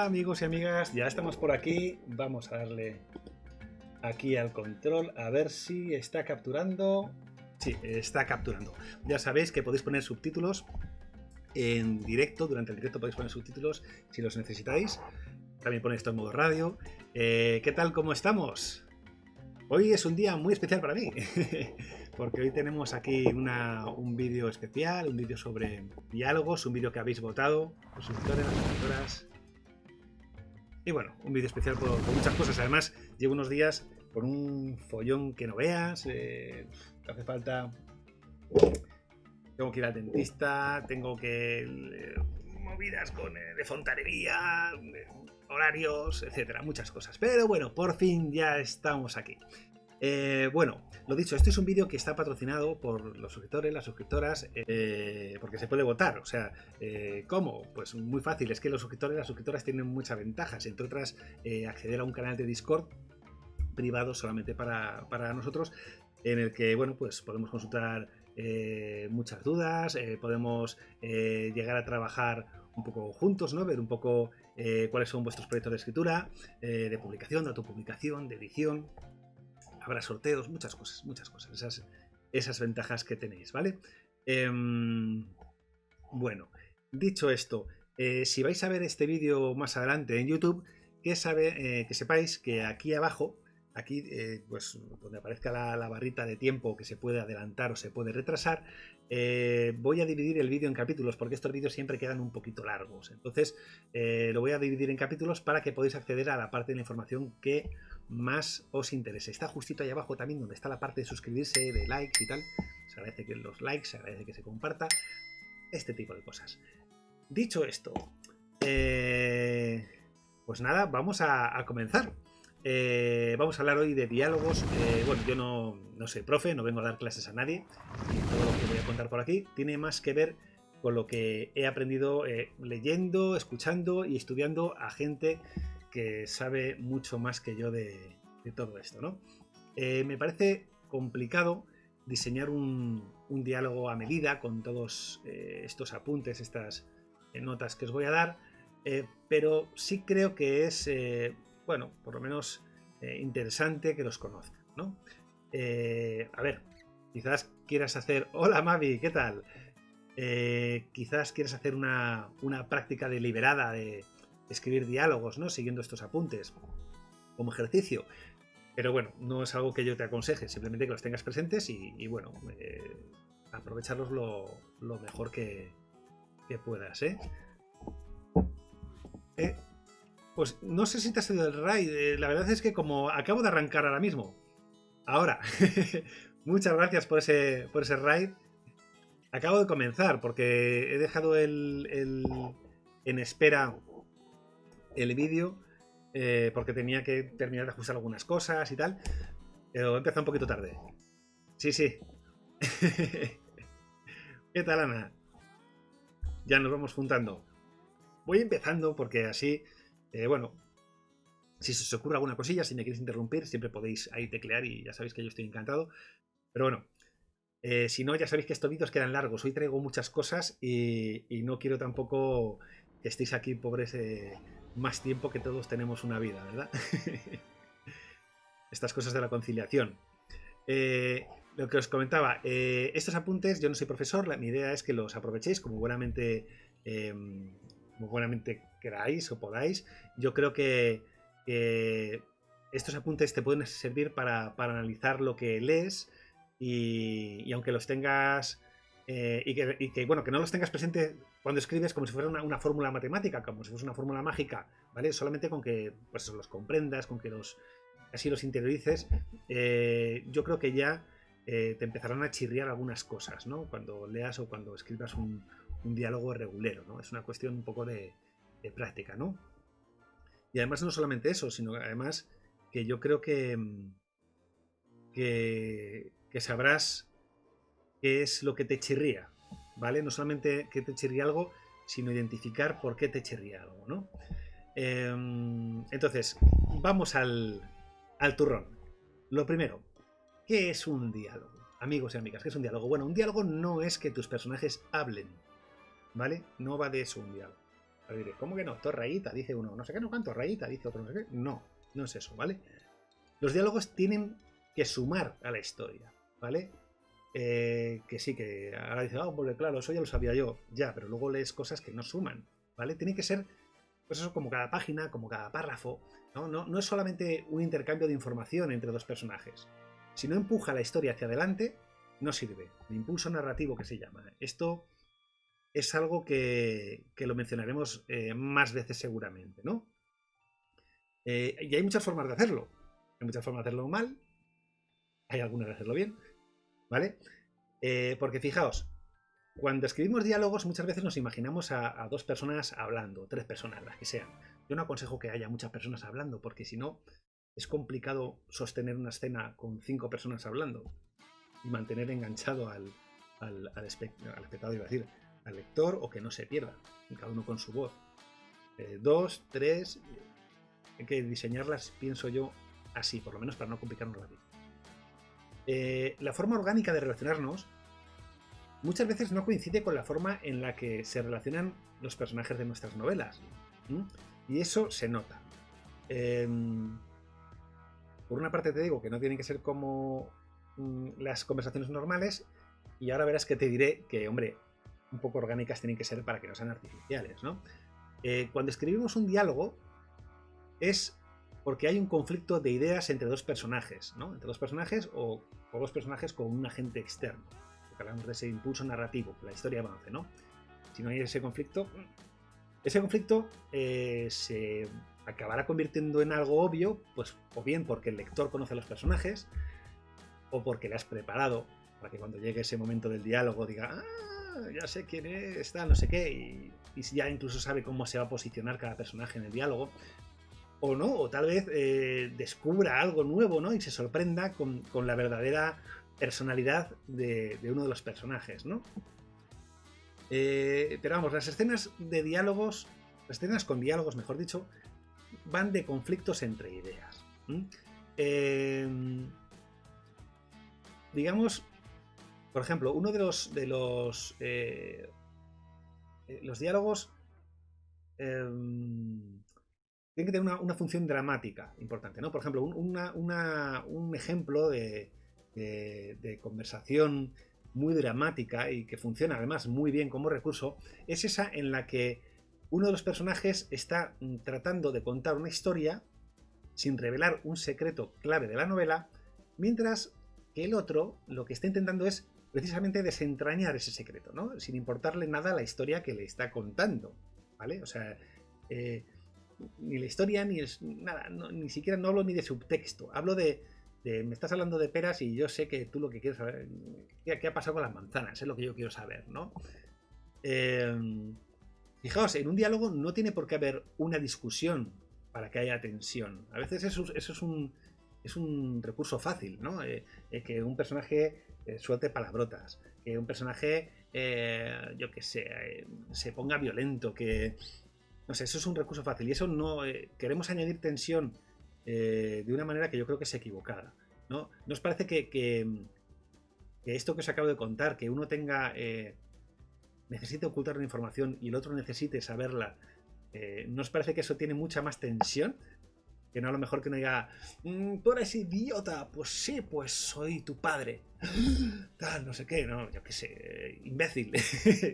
Hola amigos y amigas, ya estamos por aquí. Vamos a darle aquí al control a ver si está capturando. Sí, está capturando. Ya sabéis que podéis poner subtítulos en directo, durante el directo podéis poner subtítulos si los necesitáis. También ponéis esto en modo radio. ¿Qué tal? ¿Cómo estamos? Hoy es un día muy especial para mí, porque hoy tenemos aquí un vídeo especial, un vídeo sobre diálogos, un vídeo que habéis votado, los suscriptores, las suscriptoras. Y bueno, un vídeo especial por muchas cosas. Además, llevo unos días con un follón que no veas. Hace falta. Tengo que ir al dentista, tengo que. Movidas de fontanería, horarios, etcétera, muchas cosas. Pero bueno, por fin ya estamos aquí. Bueno, lo dicho, este es un vídeo que está patrocinado por los suscriptores, las suscriptoras, porque se puede votar. O sea, ¿cómo? Pues muy fácil, es que los suscriptores y las suscriptoras tienen muchas ventajas, entre otras acceder a un canal de Discord privado solamente para nosotros, en el que, bueno, pues podemos consultar muchas dudas, podemos llegar a trabajar un poco juntos, ¿no? Ver un poco cuáles son vuestros proyectos de escritura, de publicación, de autopublicación, de edición. Habrá sorteos, muchas cosas, esas ventajas que tenéis, ¿vale? Bueno, dicho esto, si vais a ver este vídeo más adelante en YouTube, que sepáis que aquí abajo, aquí, pues donde aparezca la barrita de tiempo que se puede adelantar o se puede retrasar, voy a dividir el vídeo en capítulos, porque estos vídeos siempre quedan un poquito largos. Entonces, lo voy a dividir en capítulos para que podáis acceder a la parte de la información que más os interese. Está justito ahí abajo también donde está la parte de suscribirse, de likes y tal. Se agradece que los likes, se agradece que se comparta, este tipo de cosas. Dicho esto, pues nada, vamos a comenzar. Vamos a hablar hoy de diálogos. Bueno, yo no soy profe, no vengo a dar clases a nadie, y todo lo que voy a contar por aquí tiene más que ver con lo que he aprendido leyendo, escuchando y estudiando a gente que sabe mucho más que yo de todo esto, ¿no? Me parece complicado diseñar un diálogo a medida con todos estos apuntes, estas notas que os voy a dar, pero sí creo que es, bueno, por lo menos interesante que los conozcan, ¿no? A ver, quizás quieras hacer... Hola Mavi, ¿qué tal? Quizás quieras hacer una práctica deliberada de escribir diálogos, ¿no? Siguiendo estos apuntes como ejercicio. Pero bueno, no es algo que yo te aconseje, simplemente que los tengas presentes y bueno, aprovecharlos lo mejor que puedas, ¿eh? Pues no sé si te has salido del raid, la verdad es que como acabo de arrancar ahora mismo, ahora, muchas gracias por ese raid. Acabo de comenzar porque he dejado en espera el vídeo porque tenía que terminar de ajustar algunas cosas y tal, pero he empezado un poquito tarde. Sí, sí. ¿Qué tal, Ana? Ya nos vamos juntando. Voy empezando porque así, bueno, si se os ocurre alguna cosilla, si me queréis interrumpir, siempre podéis ahí teclear y ya sabéis que yo estoy encantado. Pero bueno, si no, ya sabéis que estos vídeos quedan largos. Hoy traigo muchas cosas y no quiero tampoco que estéis aquí, pobres, más tiempo, que todos tenemos una vida, ¿verdad? Estas cosas de la conciliación. Lo que os comentaba, estos apuntes, yo no soy profesor, mi idea es que los aprovechéis como buenamente queráis o podáis. Yo creo que estos apuntes te pueden servir para analizar lo que lees y aunque los tengas bueno, que no los tengas presente cuando escribes como si fuera una fórmula matemática, como si fuese una fórmula mágica, ¿vale? Solamente con que pues los comprendas, con que así los interiorices, yo creo que ya te empezarán a chirriar algunas cosas, ¿no? Cuando leas o cuando escribas un diálogo regulero, ¿no? Es una cuestión un poco de práctica, ¿no? Y además no solamente eso, sino además que yo creo que sabrás qué es lo que te chirría, ¿vale? No solamente que te chirría algo, sino identificar por qué te chirría algo, ¿no? Entonces, vamos al turrón. Lo primero, ¿qué es un diálogo? Amigos y amigas, ¿qué es un diálogo? Bueno, un diálogo no es que tus personajes hablen, ¿vale? No va de eso un diálogo. Ahora diré, ¿cómo que no? Todo rayita, dice uno. No sé qué, no cuánto, rayita, dice otro, no sé qué. No, no es eso, ¿vale? Los diálogos tienen que sumar a la historia, ¿vale? Que sí, que ahora dice, pues claro, eso ya lo sabía yo. Ya, pero luego lees cosas que no suman, ¿vale? Tiene que ser, pues eso, como cada página, como cada párrafo. No es solamente un intercambio de información entre dos personajes. Si no empuja la historia hacia adelante, no sirve. El impulso narrativo que se llama. Esto es algo que lo mencionaremos más veces seguramente, ¿no? Y hay muchas formas de hacerlo. Hay muchas formas de hacerlo mal, hay algunas de hacerlo bien, ¿vale? Porque fijaos, cuando escribimos diálogos muchas veces nos imaginamos a dos personas hablando, tres personas, las que sean. Yo no aconsejo que haya muchas personas hablando, porque si no es complicado sostener una escena con 5 personas hablando y mantener enganchado al espectador, iba a decir, al lector, o que no se pierda, y cada uno con su voz. 2, 3, hay que diseñarlas, pienso yo, así, por lo menos para no complicarnos la vida. La forma orgánica de relacionarnos muchas veces no coincide con la forma en la que se relacionan los personajes de nuestras novelas. Y eso se nota. Por una parte te digo que no tienen que ser como las conversaciones normales, y ahora verás que te diré que, hombre, un poco orgánicas tienen que ser para que no sean artificiales, ¿no? Cuando escribimos un diálogo es porque hay un conflicto de ideas entre dos personajes, ¿no? Entre dos personajes o dos personajes con un agente externo. Porque hablamos de ese impulso narrativo, que la historia avance, ¿no? Si no hay ese conflicto se acabará convirtiendo en algo obvio, pues o bien porque el lector conoce a los personajes, o porque le has preparado para que cuando llegue ese momento del diálogo diga, ya sé quién es, está, no sé qué, y ya incluso sabe cómo se va a posicionar cada personaje en el diálogo. O no, o tal vez descubra algo nuevo, ¿no? Y se sorprenda con la verdadera personalidad de uno de los personajes, ¿no? Pero vamos, las escenas de diálogos, las escenas con diálogos, mejor dicho, van de conflictos entre ideas. Digamos, por ejemplo, uno de los diálogos tiene que tener una función dramática importante, ¿no? Por ejemplo, un ejemplo de conversación muy dramática y que funciona además muy bien como recurso es esa en la que uno de los personajes está tratando de contar una historia sin revelar un secreto clave de la novela, mientras que el otro lo que está intentando es precisamente desentrañar ese secreto, ¿no? Sin importarle nada a la historia que le está contando, ¿vale? O sea, ni la historia, ni nada, ni siquiera no hablo ni de subtexto, hablo de me estás hablando de peras y yo sé que tú lo que quieres saber, ¿qué ha pasado con las manzanas? Es lo que yo quiero saber, ¿no? Fijaos, en un diálogo no tiene por qué haber una discusión para que haya tensión. A veces eso es un recurso fácil, ¿no? Que un personaje suelte palabrotas, que un personaje, yo qué sé, se ponga violento, que... No sé, eso es un recurso fácil y eso no... queremos añadir tensión de una manera que yo creo que es equivocada, ¿no? ¿Nos parece que esto que os acabo de contar, que uno tenga... necesite ocultar una información y el otro necesite saberla, ¿no os parece que eso tiene mucha más tensión? Que no a lo mejor que uno diga, tú eres idiota, pues sí, pues soy tu padre. Tal, no sé qué, no, yo qué sé, imbécil.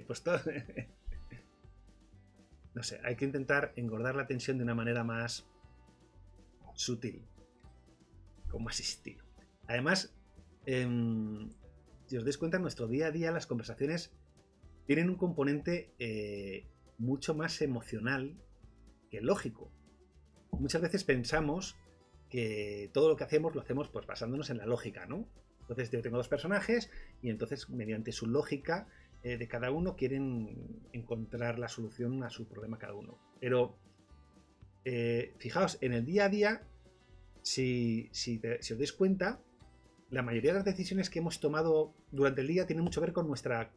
Pues todo... No sé, hay que intentar engordar la tensión de una manera más sutil, con más estilo. Además, si os dais cuenta, en nuestro día a día las conversaciones tienen un componente mucho más emocional que lógico. Muchas veces pensamos que todo lo que hacemos lo hacemos pues basándonos en la lógica, ¿no? Entonces yo tengo dos personajes y entonces mediante su lógica de cada uno quieren encontrar la solución a su problema cada uno. Pero fijaos, en el día a día, si os dais cuenta, la mayoría de las decisiones que hemos tomado durante el día tienen mucho que ver con nuestra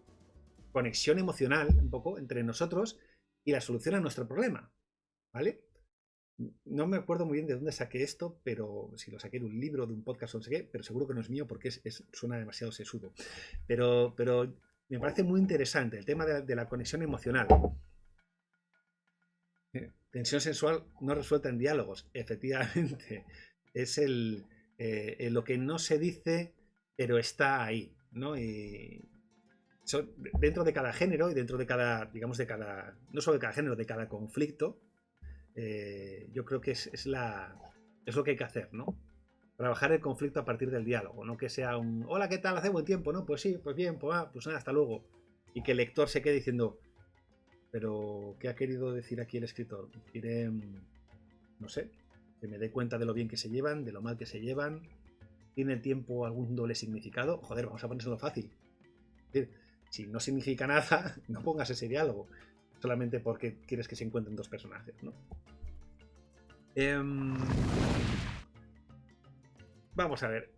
conexión emocional, un poco, entre nosotros y la solución a nuestro problema, ¿vale? No me acuerdo muy bien de dónde saqué esto, pero si lo saqué de un libro, de un podcast o no sé qué, pero seguro que no es mío porque suena demasiado sesudo. Pero me parece muy interesante el tema de la conexión emocional. Tensión sexual no resuelta en diálogos, efectivamente. Es lo que no se dice, pero está ahí, ¿no? Y dentro de cada género y dentro de cada, digamos, no solo de cada género, de cada conflicto, yo creo que es lo que hay que hacer, ¿no? Trabajar el conflicto a partir del diálogo, no que sea un hola, ¿qué tal? Hace buen tiempo, ¿no? Pues sí, pues bien, pues nada, hasta luego. Y que el lector se quede diciendo, pero ¿qué ha querido decir aquí el escritor? Quiere, no sé, que me dé cuenta de lo bien que se llevan, de lo mal que se llevan. ¿Tiene el tiempo algún doble significado? Joder, vamos a ponérselo fácil. Es decir, si no significa nada, no pongas ese diálogo. Solamente porque quieres que se encuentren dos personajes, ¿no? Vamos a ver.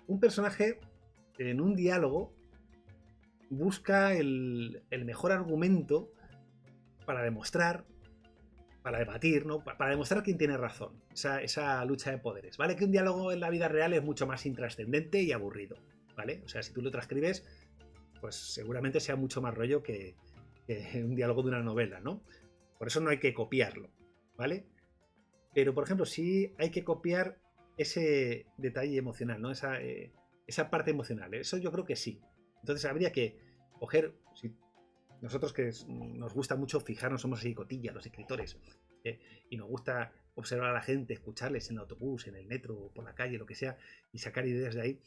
Un personaje en un diálogo busca el mejor argumento para demostrar, para debatir, ¿no? Para demostrar quién tiene razón. Esa lucha de poderes, ¿vale? Que un diálogo en la vida real es mucho más intrascendente y aburrido, ¿vale? O sea, si tú lo transcribes, pues seguramente sea mucho más rollo que un diálogo de una novela, ¿no? Por eso no hay que copiarlo, ¿vale? Pero, por ejemplo, sí hay que copiar ese detalle emocional, ¿no? Esa parte emocional. Eso yo creo que sí. Entonces habría que coger, si nosotros que nos gusta mucho fijarnos, somos así cotillas, los escritores, y nos gusta observar a la gente, escucharles en el autobús, en el metro, por la calle, lo que sea, y sacar ideas de ahí,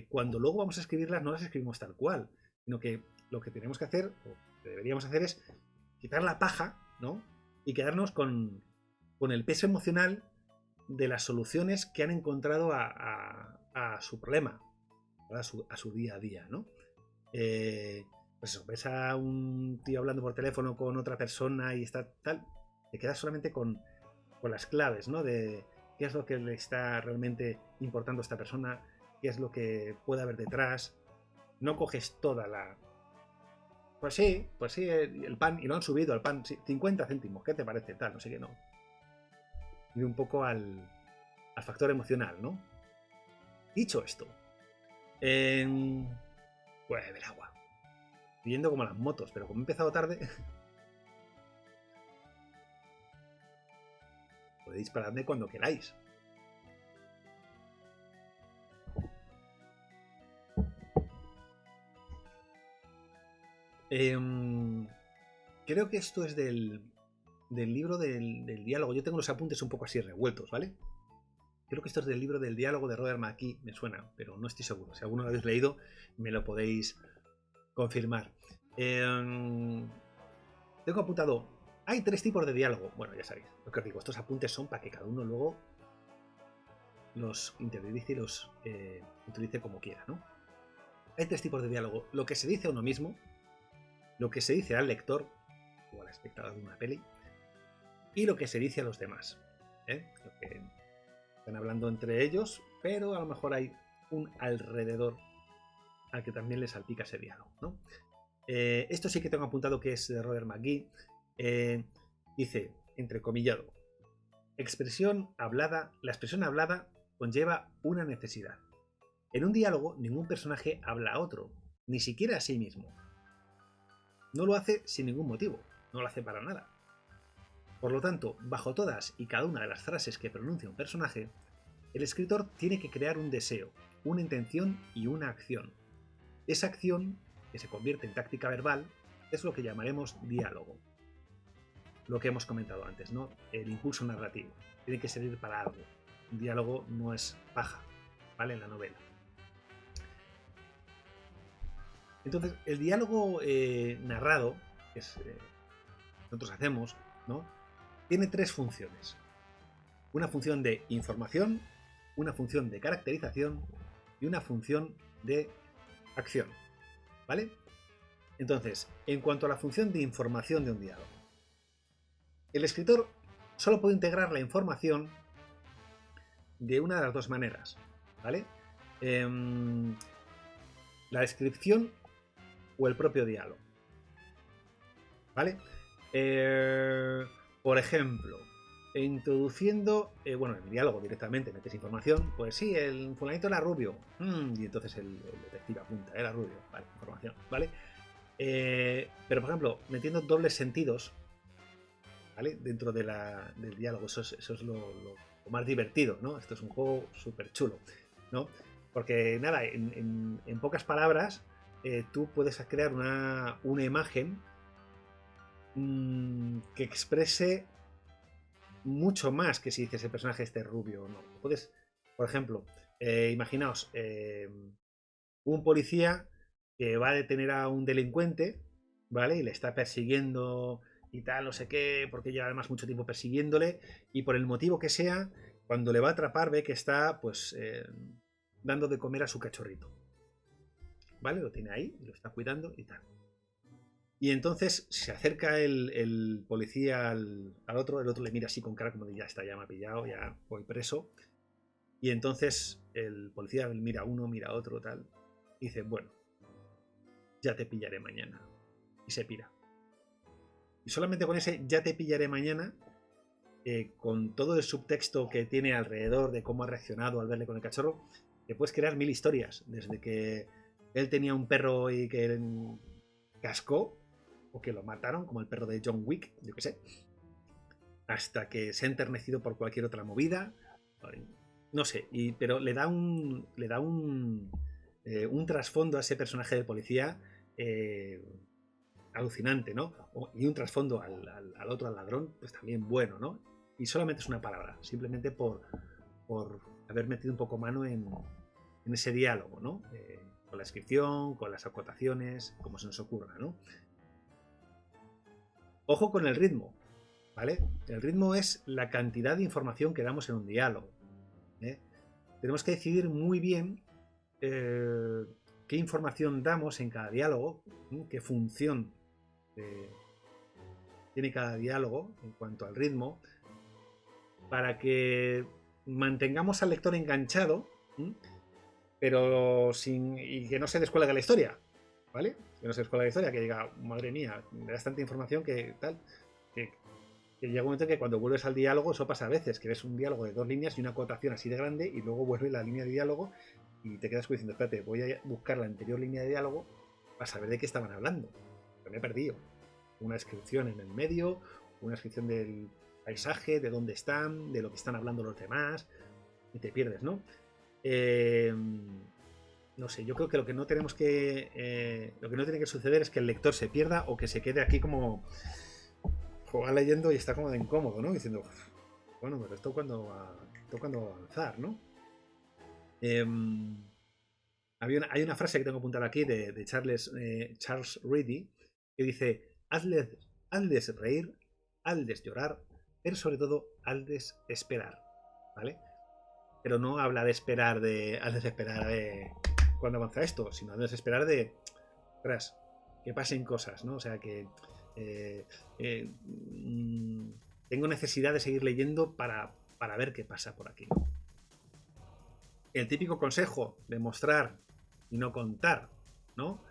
cuando luego vamos a escribirlas no las escribimos tal cual, sino que lo que tenemos que hacer, o que deberíamos hacer, es quitar la paja, ¿no? Y quedarnos con el peso emocional de las soluciones que han encontrado a su problema, a su día a día, ¿no? Pues eso, ves a un tío hablando por teléfono con otra persona y está tal, te quedas solamente con las claves, ¿no? De qué es lo que le está realmente importando a esta persona, qué es lo que puede haber detrás. No coges toda la... Pues sí, el pan, y lo han subido al pan, sí, 50 céntimos, ¿qué te parece? Tal, no sé qué, no. Y un poco al factor emocional, ¿no? Dicho esto, voy a beber agua. Yendo como las motos, pero como he empezado tarde, podéis pararme cuando queráis. Creo que esto es del libro del diálogo. Yo tengo los apuntes un poco así revueltos, ¿vale? Creo que esto es del libro del diálogo de Robert McKee, me suena, pero no estoy seguro. Si alguno lo habéis leído, me lo podéis confirmar. Tengo apuntado, hay 3 tipos de diálogo. Bueno, ya sabéis, lo que os digo, estos apuntes son para que cada uno luego los interprete y los utilice como quiera, ¿no? Hay 3 tipos de diálogo. Lo que se dice a uno mismo, lo que se dice al lector o al espectador de una peli, y lo que se dice a los demás. Lo que están hablando entre ellos, pero a lo mejor hay un alrededor al que también le salpica ese diálogo, ¿no? Esto sí que tengo apuntado, que es de Robert McKee. Dice, entrecomillado, la expresión hablada conlleva una necesidad. En un diálogo, ningún personaje habla a otro, ni siquiera a sí mismo. No lo hace sin ningún motivo, no lo hace para nada. Por lo tanto, bajo todas y cada una de las frases que pronuncia un personaje, el escritor tiene que crear un deseo, una intención y una acción. Esa acción, que se convierte en táctica verbal, es lo que llamaremos diálogo. Lo que hemos comentado antes, ¿no? El impulso narrativo. Tiene que servir para algo. Un diálogo no es paja, ¿vale? En la novela. Entonces, el diálogo narrado, que nosotros hacemos, ¿no? Tiene 3 funciones. Una función de información, una función de caracterización y una función de acción, ¿vale? Entonces, en cuanto a la función de información de un diálogo, el escritor solo puede integrar la información de una de las 2 maneras, ¿vale? La descripción o el propio diálogo, ¿vale? Por ejemplo, introduciendo, bueno, en el diálogo directamente metes información, pues sí, el fulanito era rubio, y entonces el detective apunta, era rubio, vale, información, ¿vale? Pero, por ejemplo, metiendo dobles sentidos, ¿vale? Dentro del diálogo, eso es lo más divertido, ¿no? Esto es un juego súper chulo, ¿no? Porque, nada, en pocas palabras, tú puedes crear una imagen que exprese mucho más que si dices el personaje este rubio o no. Puedes, por ejemplo, imaginaos un policía que va a detener a un delincuente, ¿vale? Y le está persiguiendo y tal, no sé qué, porque lleva además mucho tiempo persiguiéndole, y por el motivo que sea, cuando le va a atrapar ve que está, pues, dando de comer a su cachorrito, ¿vale? Lo tiene ahí, lo está cuidando y tal. Y entonces se acerca el policía al otro, el otro le mira así con cara como de ya está, ya me ha pillado, ya voy preso. Y entonces el policía mira a uno, mira a otro, tal, y dice, bueno, ya te pillaré mañana. Y se pira. Y solamente con ese ya te pillaré mañana, con todo el subtexto que tiene alrededor de cómo ha reaccionado al verle con el cachorro, te puedes crear mil historias. Desde que él tenía un perro y que cascó, o que lo mataron, como el perro de John Wick, yo qué sé, hasta que se ha enternecido por cualquier otra movida. No sé, pero le da un trasfondo a ese personaje del policía alucinante, ¿no? Y un trasfondo al otro, al ladrón, pues también bueno, ¿no? Y solamente es una palabra, simplemente por haber metido un poco mano en ese diálogo, ¿no? Con la descripción, con las acotaciones, como se nos ocurra, ¿no? Ojo con el ritmo, ¿vale? El ritmo es la cantidad de información que damos en un diálogo, ¿eh? Tenemos que decidir muy bien qué información damos en cada diálogo, qué función tiene cada diálogo en cuanto al ritmo, para que mantengamos al lector enganchado, pero y que no se descuelgue de la historia, ¿vale? Que no se descuelgue de la historia, que diga, madre mía, me das tanta información que tal, que, que llega un momento que cuando vuelves al diálogo, eso pasa a veces, que ves un diálogo de 2 líneas y una acotación así de grande y luego vuelve la línea de diálogo y te quedas diciendo, espérate, voy a buscar la anterior línea de diálogo para saber de qué estaban hablando. Pero me he perdido. Una descripción en el medio, una descripción del paisaje, de dónde están, de lo que están hablando los demás, y te pierdes, ¿no? No sé, yo creo que lo que no tenemos lo que no tiene que suceder es que el lector se pierda o que se quede aquí como va leyendo y está como de incómodo, ¿no? Diciendo, bueno, pero esto cuando va a avanzar, ¿no? Hay una frase que tengo apuntada aquí de Charles Reedy que dice, hazles reír, hazles llorar, pero sobre todo hazles esperar, ¿vale? Pero no habla de esperar hazles esperar de cuando avanza esto, sino hazles esperar de, tras, que pasen cosas, ¿no? O sea, que eh, eh, mm, tengo necesidad de seguir leyendo para ver qué pasa por aquí. El típico consejo de mostrar y no contar, ¿no?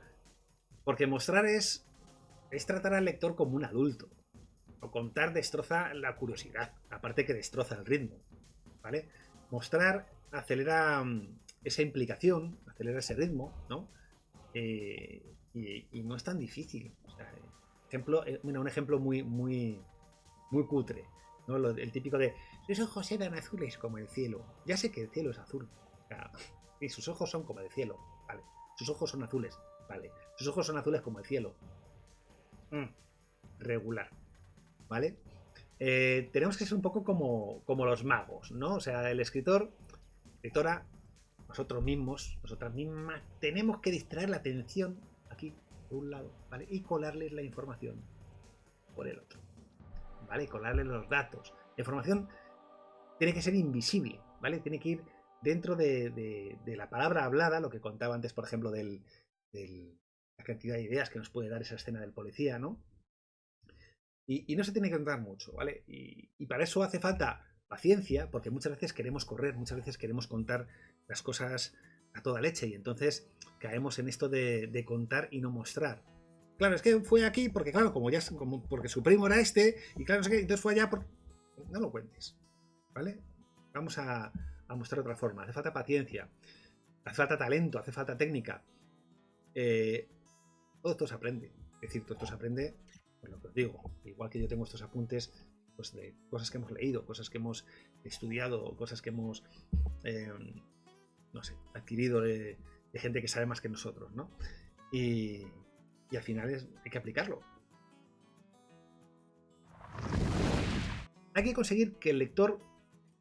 Porque mostrar es tratar al lector como un adulto. O contar destroza la curiosidad, aparte que destroza el ritmo, ¿vale? Mostrar acelera esa implicación, acelera ese ritmo, ¿no? Y no es tan difícil. O sea, un ejemplo muy cutre, ¿no? El típico de sus ojos eran azules como el cielo. Ya sé que el cielo es azul. O sea, y sus ojos son como el cielo, vale. Sus ojos son azules, vale. Sus ojos son azules como el cielo. Regular, ¿vale? Tenemos que ser un poco como los magos, ¿no? O sea, el escritor, escritora, nosotros mismos, nosotras mismas, tenemos que distraer la atención aquí, por un lado, ¿vale? Y colarles la información por el otro, ¿vale? Y colarles los datos. La información tiene que ser invisible, ¿vale? Tiene que ir dentro de la palabra hablada, lo que contaba antes, por ejemplo, de la cantidad de ideas que nos puede dar esa escena del policía, ¿no? Y no se tiene que contar mucho, ¿vale? Y para eso hace falta paciencia, porque muchas veces queremos correr, muchas veces queremos contar las cosas a toda leche y entonces caemos en esto de contar y no mostrar. Claro, es que fue aquí porque, claro, porque su primo era este, y claro, no sé qué, entonces fue allá porque... No lo cuentes, ¿vale? Vamos a mostrar otra forma. Hace falta paciencia, hace falta talento, hace falta técnica. todo esto se aprende. Es decir, todo esto se aprende, pues lo que os digo, igual que yo tengo estos apuntes pues de cosas que hemos leído, cosas que hemos estudiado, cosas que hemos, no sé, adquirido de gente que sabe más que nosotros, ¿no? Y al final hay que aplicarlo. Hay que conseguir que el lector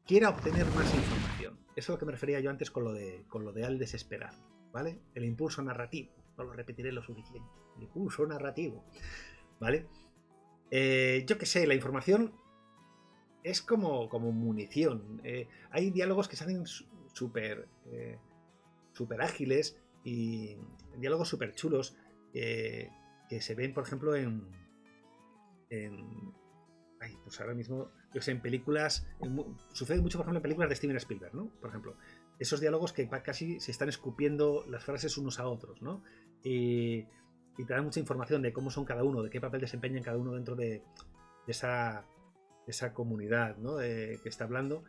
quiera obtener más información. Eso es lo que me refería yo antes con lo de al desesperar, ¿vale? El impulso narrativo. No lo repetiré lo suficiente. El impulso narrativo, ¿vale? Yo qué sé, la información es como munición. Hay diálogos que se hacen súper ágiles y diálogos súper chulos que se ven, por ejemplo, pues ahora mismo, yo sé, en películas, sucede mucho, por ejemplo, en películas de Steven Spielberg, ¿no? Por ejemplo, esos diálogos que casi se están escupiendo las frases unos a otros, ¿no? Y te dan mucha información de cómo son cada uno, de qué papel desempeñan cada uno dentro de esa comunidad, ¿no? Que está hablando,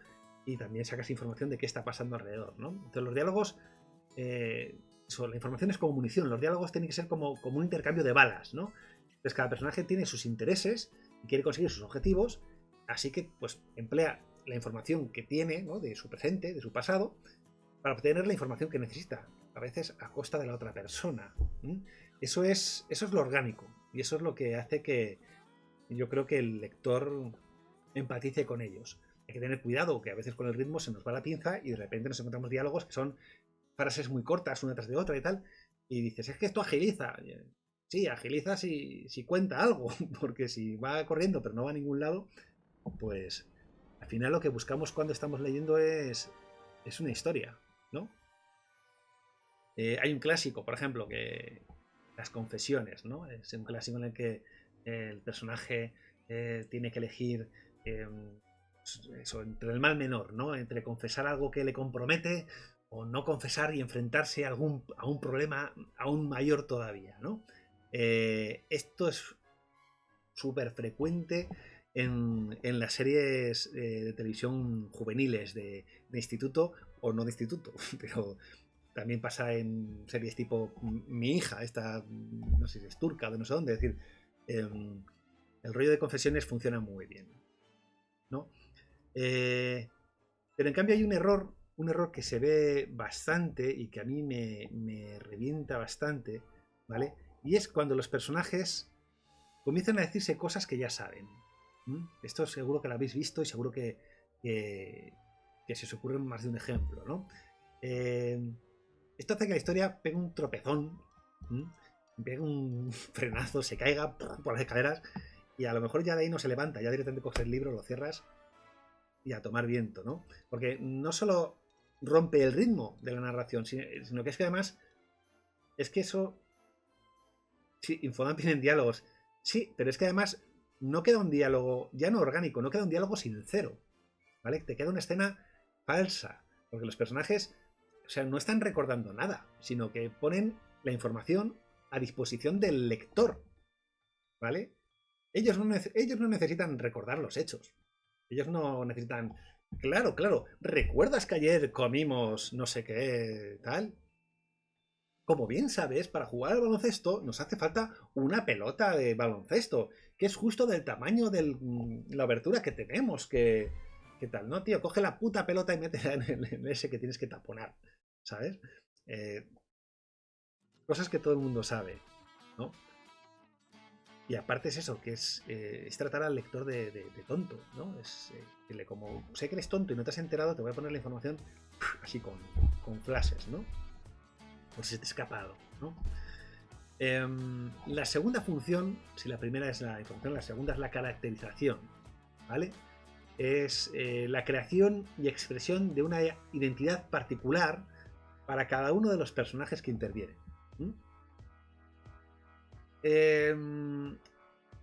y también sacas información de qué está pasando alrededor, ¿no? Entonces los diálogos, la información es como munición, los diálogos tienen que ser como un intercambio de balas, ¿no? Entonces cada personaje tiene sus intereses y quiere conseguir sus objetivos, así que pues emplea la información que tiene, ¿no? De su presente, de su pasado, para obtener la información que necesita, a veces a costa de la otra persona. Eso es lo orgánico, y eso es lo que hace que yo creo que el lector empatice con ellos. Hay que tener cuidado, que a veces con el ritmo se nos va la pinza y de repente nos encontramos diálogos que son frases muy cortas una tras de otra y tal, y dices, es que esto agiliza. Sí, agiliza si cuenta algo, porque si va corriendo pero no va a ningún lado, pues al final lo que buscamos cuando estamos leyendo es una historia, ¿no? Hay un clásico, por ejemplo, que las confesiones, ¿no? Es un clásico en el que el personaje tiene que elegir eso, entre el mal menor, ¿no? Entre confesar algo que le compromete o no confesar y enfrentarse a un problema aún mayor todavía, ¿no? Esto es súper frecuente en las series de televisión juveniles de instituto o no de instituto, pero también pasa en series tipo Mi hija, esta, no sé si es turca o de no sé dónde, es decir, el rollo de confesiones funciona muy bien, ¿no? Pero en cambio hay un error que se ve bastante y que a mí me revienta bastante, ¿vale? Y es cuando los personajes comienzan a decirse cosas que ya saben. Esto seguro que lo habéis visto y seguro que se os ocurre más de un ejemplo, ¿no? Esto hace que la historia pegue un tropezón, pegue un frenazo, se caiga por las escaleras y a lo mejor ya de ahí no se levanta, ya directamente coges el libro, lo cierras y a tomar viento, ¿no? Porque no solo rompe el ritmo de la narración, sino que es que además es que eso... Sí, Infodumping en diálogos. Sí, pero es que además no queda un diálogo, ya no orgánico, no queda un diálogo sincero, ¿vale? Te queda una escena falsa, porque los personajes, o sea, no están recordando nada, sino que ponen la información a disposición del lector, ¿vale? Ellos no necesitan recordar los hechos. Ellos no necesitan... Claro, ¿recuerdas que ayer comimos no sé qué tal? Como bien sabes, para jugar al baloncesto nos hace falta una pelota de baloncesto, que es justo del tamaño de la abertura que tenemos. ¿Qué tal? No, tío, coge la puta pelota y métela en ese que tienes que taponar, ¿sabes? Cosas que todo el mundo sabe, ¿no? Y aparte es eso, que es tratar al lector de tonto, ¿no? Es decirle, como sé que eres tonto y no te has enterado, te voy a poner la información así con flashes, ¿no? Por si te ha escapado, ¿no? La segunda función, si la primera es la información, la segunda es la caracterización, ¿vale? Es la creación y expresión de una identidad particular para cada uno de los personajes que intervienen.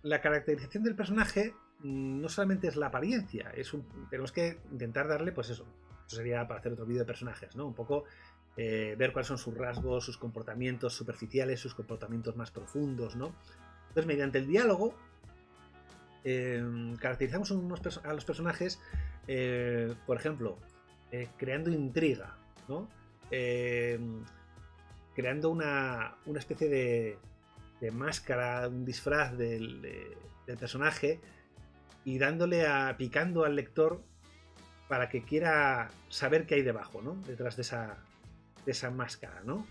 La caracterización del personaje no solamente es la apariencia, tenemos que intentar darle, pues eso sería para hacer otro vídeo de personajes, ¿no? Un poco ver cuáles son sus rasgos, sus comportamientos superficiales, sus comportamientos más profundos, ¿no? Entonces, mediante el diálogo, caracterizamos a los personajes, por ejemplo, creando intriga, ¿no? Creando una especie de máscara, un disfraz del personaje y picando al lector para que quiera saber qué hay debajo, ¿no? Detrás de esa máscara, ¿no?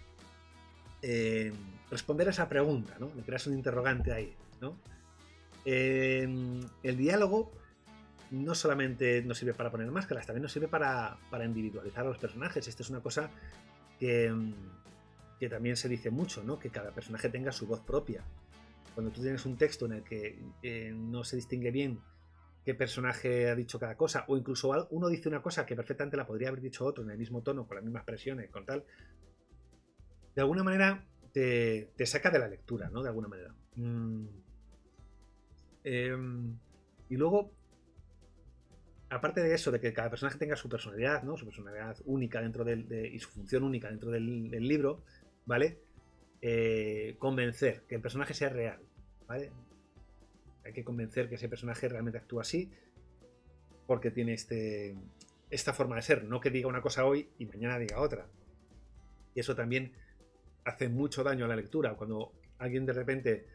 Responder a esa pregunta, ¿no? Le creas un interrogante ahí, ¿no? El diálogo no solamente nos sirve para poner máscaras, también nos sirve para individualizar a los personajes. Esto es una cosa que también se dice mucho, ¿no? Que cada personaje tenga su voz propia. Cuando tú tienes un texto en el que no se distingue bien qué personaje ha dicho cada cosa, o incluso uno dice una cosa que perfectamente la podría haber dicho otro en el mismo tono, con las mismas expresiones, con tal, de alguna manera te saca de la lectura, ¿no? De alguna manera. Y luego, aparte de eso, de que cada personaje tenga su personalidad, ¿no? Su personalidad única dentro y su función única dentro del libro, ¿vale? Convencer que el personaje sea real, ¿vale? Hay que convencer que ese personaje realmente actúa así porque tiene esta forma de ser, no que diga una cosa hoy y mañana diga otra. Y eso también hace mucho daño a la lectura. Cuando alguien de repente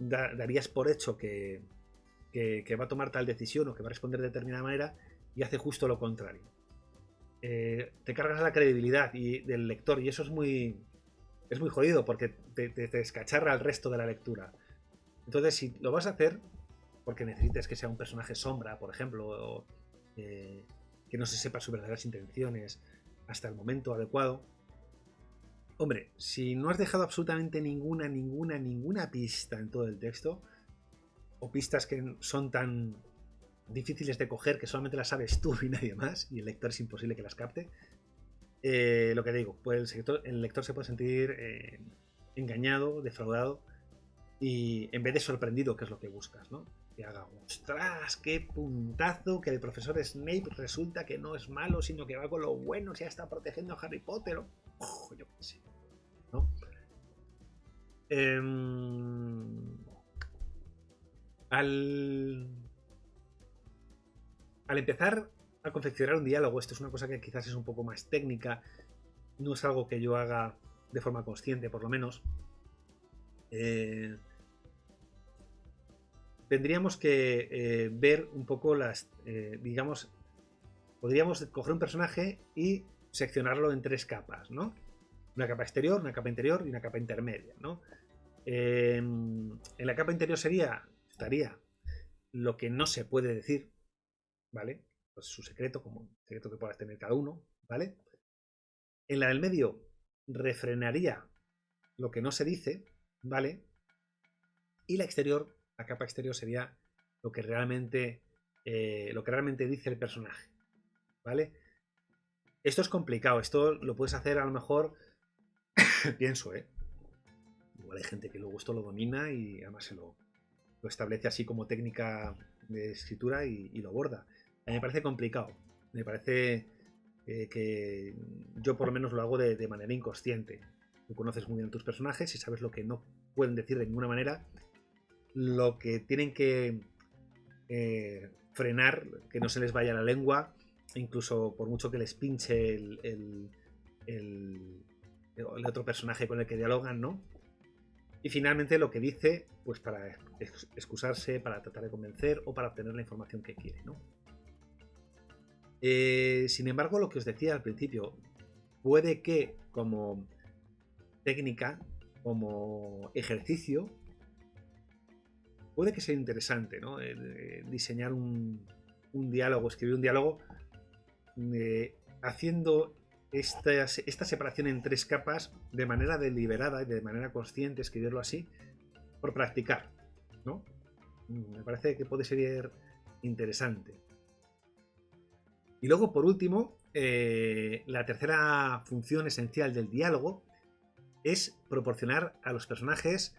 darías por hecho que va a tomar tal decisión o que va a responder de determinada manera y hace justo lo contrario. Te cargas la credibilidad del lector y eso es muy jodido porque te descacharra al resto de la lectura. Entonces, si lo vas a hacer porque necesites que sea un personaje sombra, por ejemplo, o que no se sepa sus verdaderas intenciones hasta el momento adecuado, hombre, si no has dejado absolutamente ninguna pista en todo el texto, o pistas que son tan difíciles de coger que solamente las sabes tú y nadie más, y el lector es imposible que las capte, lo que digo, pues el lector se puede sentir engañado, defraudado, y en vez de sorprendido, que es lo que buscas, ¿no? Que haga, ostras, qué puntazo, que el profesor Snape resulta que no es malo, sino que va con lo bueno, ya está protegiendo a Harry Potter, yo qué sé, ¿no? Al empezar a confeccionar un diálogo, esto es una cosa que quizás es un poco más técnica, no es algo que yo haga de forma consciente, por lo menos. Tendríamos que ver un poco digamos, podríamos coger un personaje y seccionarlo en 3 capas, ¿no? Una capa exterior, una capa interior y una capa intermedia, ¿no? En la capa interior estaría lo que no se puede decir, ¿vale? Pues su secreto, como un secreto que pueda tener cada uno, ¿vale? En la del medio refrenaría lo que no se dice, ¿vale? Y la capa exterior sería lo que realmente dice el personaje, ¿vale? Esto es complicado, esto lo puedes hacer a lo mejor, pienso, igual hay gente que luego esto lo domina y además se lo establece así como técnica de escritura y lo aborda. A mí me parece complicado, me parece que yo por lo menos lo hago de manera inconsciente. Tú conoces muy bien a tus personajes y sabes lo que no pueden decir de ninguna manera, lo que tienen que frenar, que no se les vaya la lengua, incluso por mucho que les pinche el otro personaje con el que dialogan, ¿no? Y finalmente lo que dice, pues para excusarse, para tratar de convencer o para obtener la información que quiere, ¿no? Sin embargo, lo que os decía al principio, puede que como técnica, como ejercicio, puede que sea interesante, ¿no? Diseñar un diálogo, escribir un diálogo haciendo esta separación en 3 capas de manera deliberada y de manera consciente, escribirlo así, por practicar, ¿no? Me parece que puede ser interesante. Y luego, por último, la tercera función esencial del diálogo es proporcionar a los personajes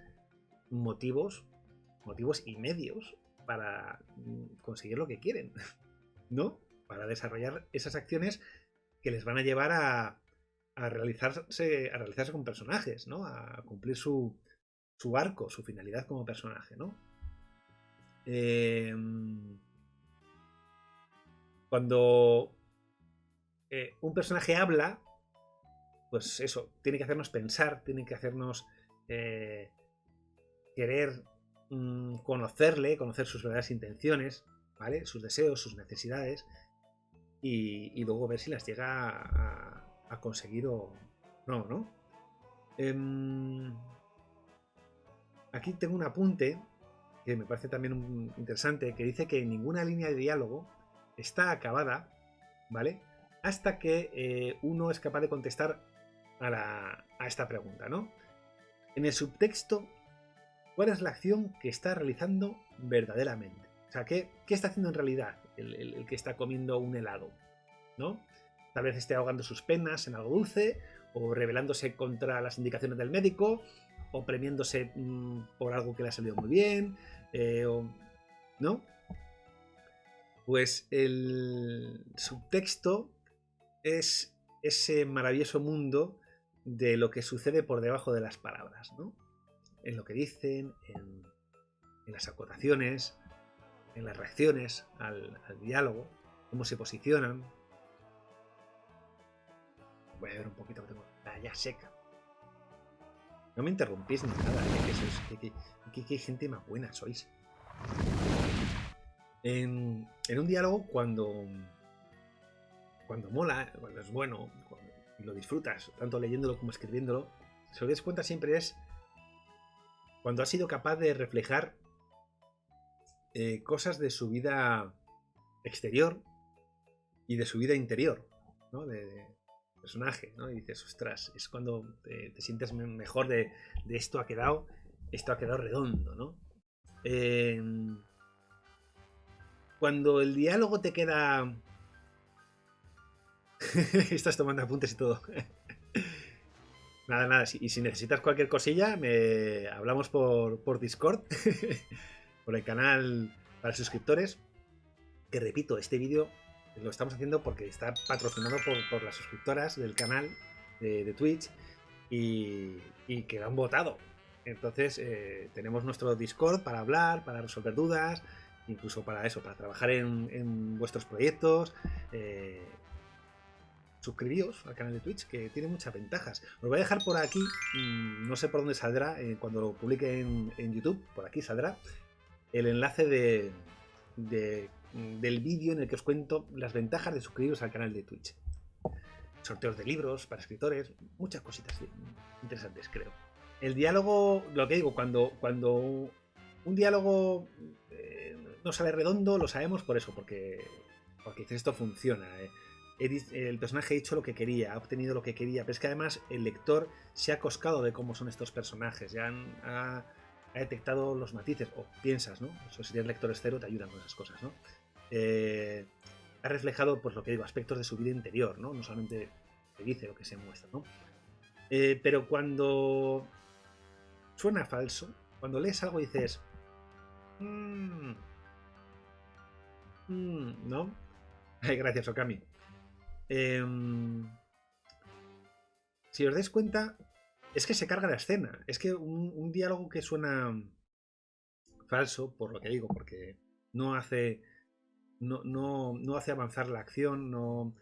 motivos y medios para conseguir lo que quieren, ¿no? Para desarrollar esas acciones que les van a llevar a realizarse con personajes, ¿no? A cumplir su arco, su finalidad como personaje, ¿no? Cuando un personaje habla, pues eso, tiene que hacernos pensar, tiene que hacernos querer conocerle, conocer sus verdaderas intenciones, ¿vale? Sus deseos, sus necesidades, y luego ver si las llega a conseguir o no, ¿no? Aquí tengo un apunte que me parece también interesante, que dice que ninguna línea de diálogo está acabada, ¿vale? Hasta que uno es capaz de contestar a esta pregunta, ¿no? En el subtexto, ¿cuál es la acción que está realizando verdaderamente? O sea, ¿qué está haciendo en realidad el que está comiendo un helado? ¿No? Tal vez esté ahogando sus penas en algo dulce, o rebelándose contra las indicaciones del médico, o premiándose por algo que le ha salido muy bien, ¿no? Pues el subtexto es ese maravilloso mundo de lo que sucede por debajo de las palabras, ¿no? En lo que dicen, en las acotaciones, en las reacciones al diálogo, cómo se posicionan. Voy a ver un poquito que tengo ya seca. No me interrumpís ni nada, que gente más buena sois. En un diálogo, cuando mola, cuando es bueno, y lo disfrutas, tanto leyéndolo como escribiéndolo, si os dais cuenta siempre es cuando ha sido capaz de reflejar cosas de su vida exterior y de su vida interior, ¿no? De personaje, ¿no? Y dices, ostras, es cuando te sientes mejor de esto ha quedado redondo, ¿no? Cuando el diálogo te queda... Estás tomando apuntes y todo. Nada, y si necesitas cualquier cosilla, hablamos por Discord, por el canal para suscriptores. Que repito, este vídeo lo estamos haciendo porque está patrocinado por las suscriptoras del canal de Twitch y que lo han votado. Entonces tenemos nuestro Discord para hablar, para resolver dudas, incluso para eso, para trabajar en vuestros proyectos. Suscribíos al canal de Twitch, que tiene muchas ventajas. Os voy a dejar por aquí, no sé por dónde saldrá, cuando lo publique en YouTube, por aquí saldrá el enlace del vídeo en el que os cuento las ventajas de suscribiros al canal de Twitch. Sorteos de libros para escritores, muchas cositas interesantes, creo. El diálogo, lo que digo, cuando un diálogo no sale redondo, lo sabemos por eso, porque esto funciona. El personaje ha hecho lo que quería, ha obtenido lo que quería, pero es que además el lector se ha coscado de cómo son estos personajes, ya ha detectado los matices, o piensas, ¿no? Eso, si eres lector cero te ayudan con esas cosas, ¿no? Ha reflejado, pues lo que digo, aspectos de su vida interior, ¿no? No solamente se dice lo que se muestra, ¿no? Pero cuando suena falso, cuando lees algo y dices, ¿no? Ay, gracias, Okami. Si os dais cuenta, es que se carga la escena. Es que un diálogo que suena falso, por lo que digo, porque no hace avanzar la acción, no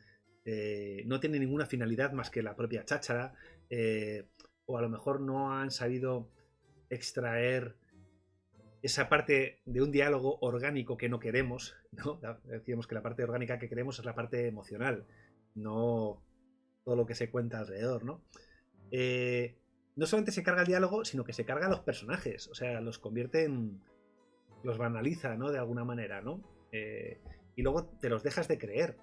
tiene ninguna finalidad más que la propia cháchara, o a lo mejor no han sabido extraer esa parte de un diálogo orgánico que no queremos, ¿no? Decíamos que la parte orgánica que queremos es la parte emocional, no todo lo que se cuenta alrededor, ¿no? No solamente se carga el diálogo, sino que se carga a los personajes, o sea, los convierte en... los banaliza, ¿no? De alguna manera, ¿no? Y luego te los dejas de creer.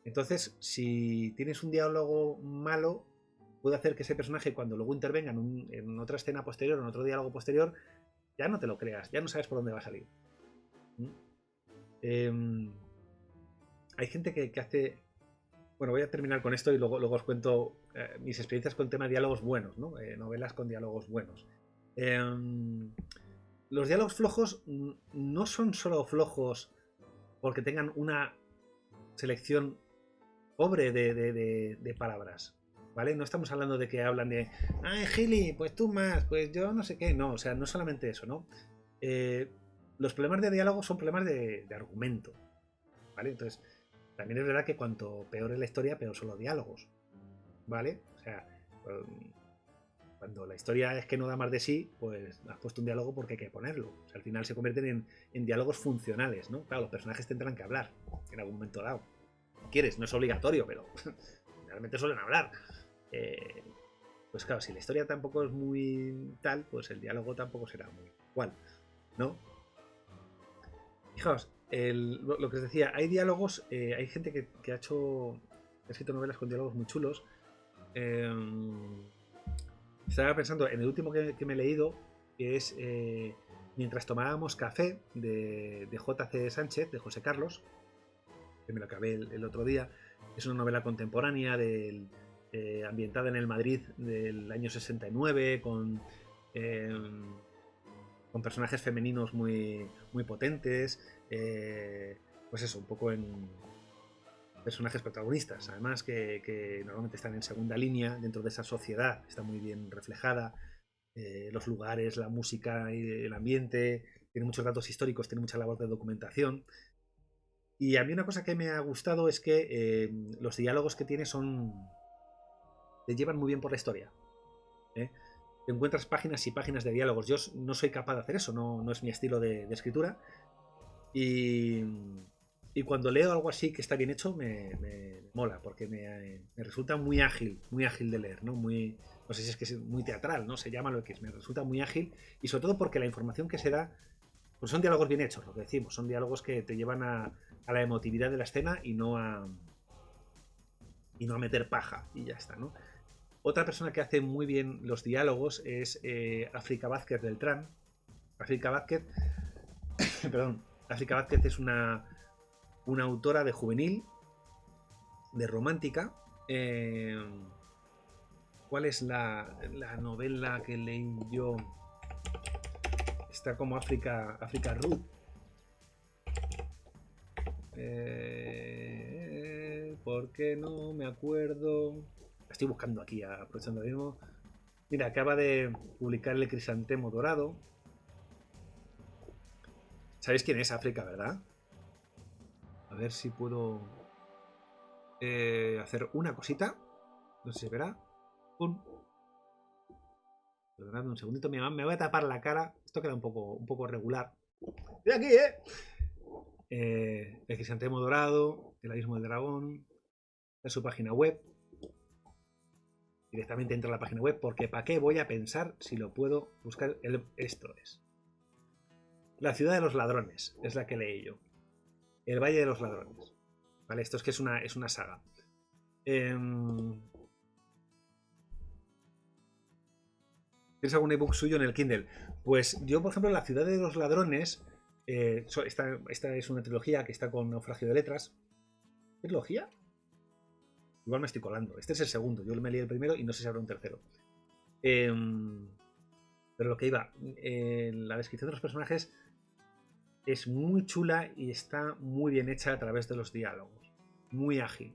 Entonces, si tienes un diálogo malo, puede hacer que ese personaje, cuando luego intervenga en otra escena posterior, en otro diálogo posterior, ya no te lo creas, ya no sabes por dónde va a salir. Hay gente que hace... Bueno, voy a terminar con esto y luego os cuento mis experiencias con tema de diálogos buenos, ¿no? Novelas con diálogos buenos. Los diálogos flojos no son solo flojos porque tengan una selección pobre de palabras, ¿vale? No estamos hablando de que hablan de, ay, Gili, pues tú más, pues yo no sé qué. No, o sea, no solamente eso, ¿no? Los problemas de diálogo son problemas de argumento, ¿vale? Entonces, también es verdad que cuanto peor es la historia, peor son los diálogos, ¿vale? O sea, Cuando la historia es que no da más de sí, pues has puesto un diálogo porque hay que ponerlo. O sea, al final se convierten en diálogos funcionales, ¿no? Claro, los personajes tendrán que hablar en algún momento dado. Si quieres, no es obligatorio, pero realmente suelen hablar. Pues claro, si la historia tampoco es muy tal, pues el diálogo tampoco será muy igual, ¿no? Fijaos, lo que os decía, hay diálogos, hay gente que ha escrito novelas con diálogos muy chulos. Estaba pensando en el último que me he leído, que es Mientras tomábamos café, de J.C. Sánchez, de José Carlos, que me lo acabé el otro día. Es una novela contemporánea ambientada en el Madrid del año 69, con personajes femeninos muy, muy potentes. Pues eso, un poco en personajes protagonistas, además que normalmente están en segunda línea dentro de esa sociedad, está muy bien reflejada. Los lugares, la música y el ambiente, tiene muchos datos históricos, tiene mucha labor de documentación. Y a mí una cosa que me ha gustado es que los diálogos que tiene te llevan muy bien por la historia. ¿eh? Te encuentras páginas y páginas de diálogos. Yo no soy capaz de hacer eso, no es mi estilo de escritura. Y cuando leo algo así que está bien hecho, me mola, porque me resulta muy ágil de leer, ¿no? No sé si es que es muy teatral, ¿no? Se llama lo que es, me resulta muy ágil, y sobre todo porque la información que se da, pues son diálogos bien hechos, lo que decimos, son diálogos que te llevan a la emotividad de la escena y no a meter paja, y ya está, ¿no? Otra persona que hace muy bien los diálogos es África Vázquez Beltrán. África Vázquez, perdón, África Vázquez es una autora de juvenil, de romántica. ¿Cuál es la novela que leí yo? Está como África Ruth. ¿Por qué no me acuerdo? La estoy buscando aquí, aprovechando lo mismo. Mira, acaba de publicar El Crisantemo Dorado. ¿Sabéis quién es África, verdad? A ver si puedo hacer una cosita. No sé si verá. Perdonadme un segundito, me voy a tapar la cara. Esto queda un poco regular. ¡Estoy aquí, El Crisantemo Dorado, El Abismo del Dragón. Es su página web. Directamente entro a la página web, porque ¿para qué voy a pensar si lo puedo buscar? Esto es. La ciudad de los ladrones, es la que leí yo. El Valle de los Ladrones. ¿Vale? Esto es que es una saga. ¿Tienes algún ebook suyo en el Kindle? Pues yo, por ejemplo, La ciudad de los ladrones, esta es una trilogía que está con Naufragio de Letras. ¿Trilogía? Igual me estoy colando. Este es el segundo. Yo me leí el primero y no sé si habrá un tercero. Pero lo que iba, la descripción de los personajes es muy chula y está muy bien hecha a través de los diálogos. Muy ágil.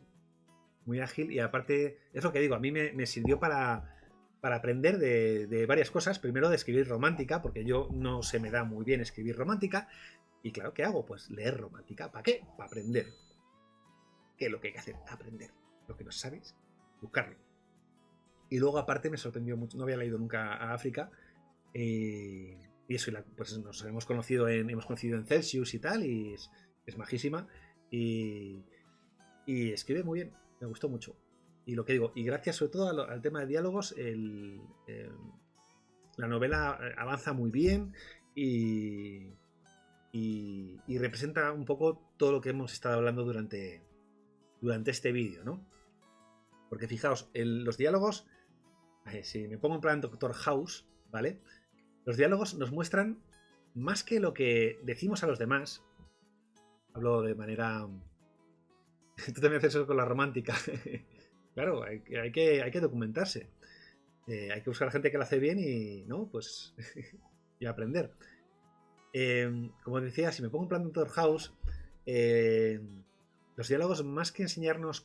Muy ágil, y aparte, es lo que digo, a mí me sirvió para aprender de varias cosas. Primero, de escribir romántica, porque yo no se me da muy bien escribir romántica. Y claro, ¿qué hago? Pues leer romántica. ¿Para qué? Para aprender. ¿Qué es lo que hay que hacer? Aprender. Lo que no sabes, buscarlo. Y luego, aparte, me sorprendió mucho. No había leído nunca a África. Y eso, pues nos hemos conocido en Celsius y tal. Y es majísima. Y escribe muy bien. Me gustó mucho. Y lo que digo, y gracias sobre todo al tema de diálogos, la novela avanza muy bien y representa un poco todo lo que hemos estado hablando durante este vídeo, ¿no? Porque fijaos, los diálogos, si me pongo en plan Doctor House, ¿vale? Los diálogos nos muestran más que lo que decimos a los demás. Hablo de manera... Tú también haces eso con la romántica. Claro, hay que documentarse. Hay que buscar gente que lo hace bien y, ¿no? Pues, y aprender. Como decía, si me pongo en plan Doctor House, los diálogos, más que enseñarnos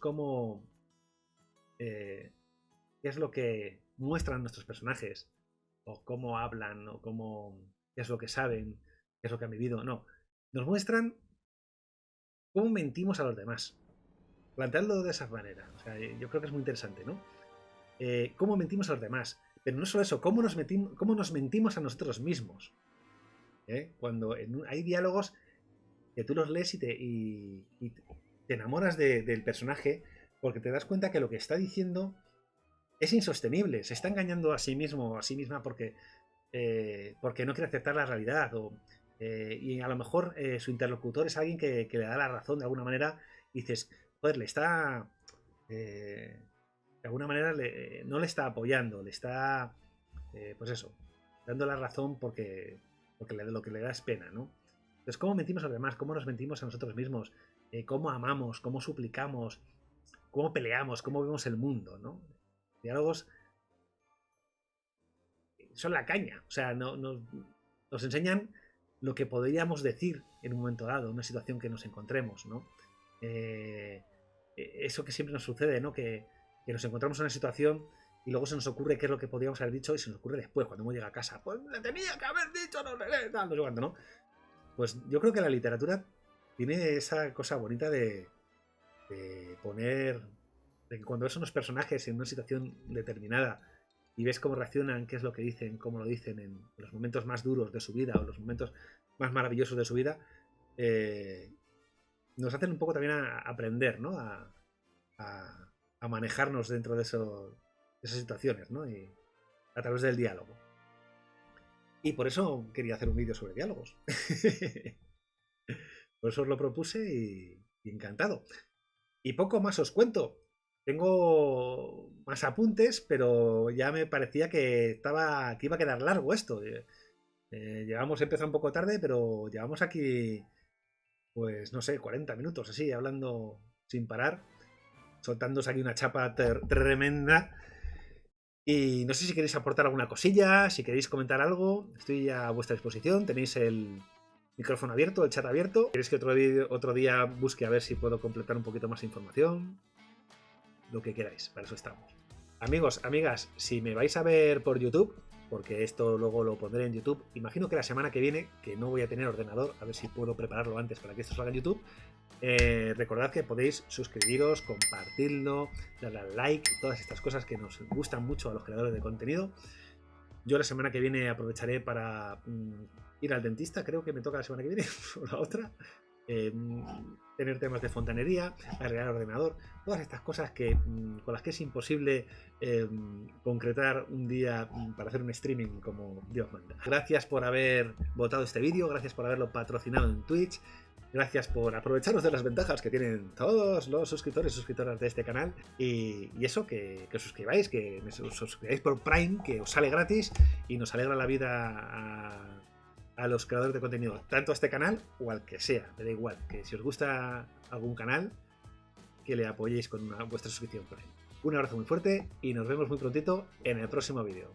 qué es lo que muestran nuestros personajes, o cómo hablan, o qué es lo que saben, qué es lo que han vivido, no. Nos muestran cómo mentimos a los demás. Plantearlo de esa manera. O sea, yo creo que es muy interesante, ¿no? Cómo mentimos a los demás. Pero no solo eso, cómo nos mentimos a nosotros mismos. Cuando hay diálogos que tú los lees y te enamoras del personaje porque te das cuenta que lo que está diciendo es insostenible. Se está engañando a sí mismo o a sí misma porque no quiere aceptar la realidad. Y a lo mejor su interlocutor es alguien que le da la razón de alguna manera y dices, joder, le está... de alguna manera no le está apoyando, le está, pues eso, dando la razón porque lo que le da es pena, ¿no? Entonces, ¿cómo mentimos a los demás? ¿Cómo nos mentimos a nosotros mismos? ¿Cómo amamos? ¿Cómo suplicamos? ¿Cómo peleamos? ¿Cómo vemos el mundo? ¿No? Diálogos son la caña. O sea, nos enseñan lo que podríamos decir en un momento dado, en una situación que nos encontremos, ¿no? Eso que siempre nos sucede, ¿no? Que nos encontramos en una situación y luego se nos ocurre qué es lo que podríamos haber dicho y se nos ocurre después, cuando hemos llegado a casa. Pues le tenía que haber dicho, no sé, tal, no sé cuánto, ¿no? Pues yo creo que la literatura tiene esa cosa bonita de poner... de que cuando ves unos personajes en una situación determinada y ves cómo reaccionan, qué es lo que dicen, cómo lo dicen en los momentos más duros de su vida o los momentos más maravillosos de su vida, nos hacen un poco también a aprender, ¿no? A manejarnos dentro de esas situaciones, ¿no? Y a través del diálogo. Y por eso quería hacer un vídeo sobre diálogos. Por eso os lo propuse y encantado. Y poco más os cuento. Tengo más apuntes, pero ya me parecía que iba a quedar largo esto. Empezado un poco tarde, pero llevamos aquí, pues no sé, 40 minutos así, hablando sin parar, soltándose aquí una chapa tremenda. Y no sé si queréis aportar alguna cosilla, si queréis comentar algo, estoy a vuestra disposición. Tenéis el micrófono abierto, el chat abierto. ¿Queréis que otro día busque a ver si puedo completar un poquito más información? Lo que queráis, para eso estamos. Amigos, amigas, si me vais a ver por YouTube, porque esto luego lo pondré en YouTube, imagino que la semana que viene, que no voy a tener ordenador, a ver si puedo prepararlo antes para que esto salga en YouTube, recordad que podéis suscribiros, compartirlo, darle al like, todas estas cosas que nos gustan mucho a los creadores de contenido. Yo la semana que viene aprovecharé para ir al dentista, creo que me toca la semana que viene o la otra. Tener temas de fontanería, arreglar el ordenador, todas estas cosas con las que es imposible concretar un día para hacer un streaming como Dios manda. Gracias por haber votado este vídeo, gracias por haberlo patrocinado en Twitch, gracias por aprovecharos de las ventajas que tienen todos los suscriptores y suscriptoras de este canal y eso, que os suscribáis, que os suscribáis por Prime, que os sale gratis y nos alegra la vida a los creadores de contenido, tanto a este canal o al que sea, me da igual, que si os gusta algún canal, que le apoyéis con vuestra suscripción Prime. Un abrazo muy fuerte y nos vemos muy prontito en el próximo vídeo.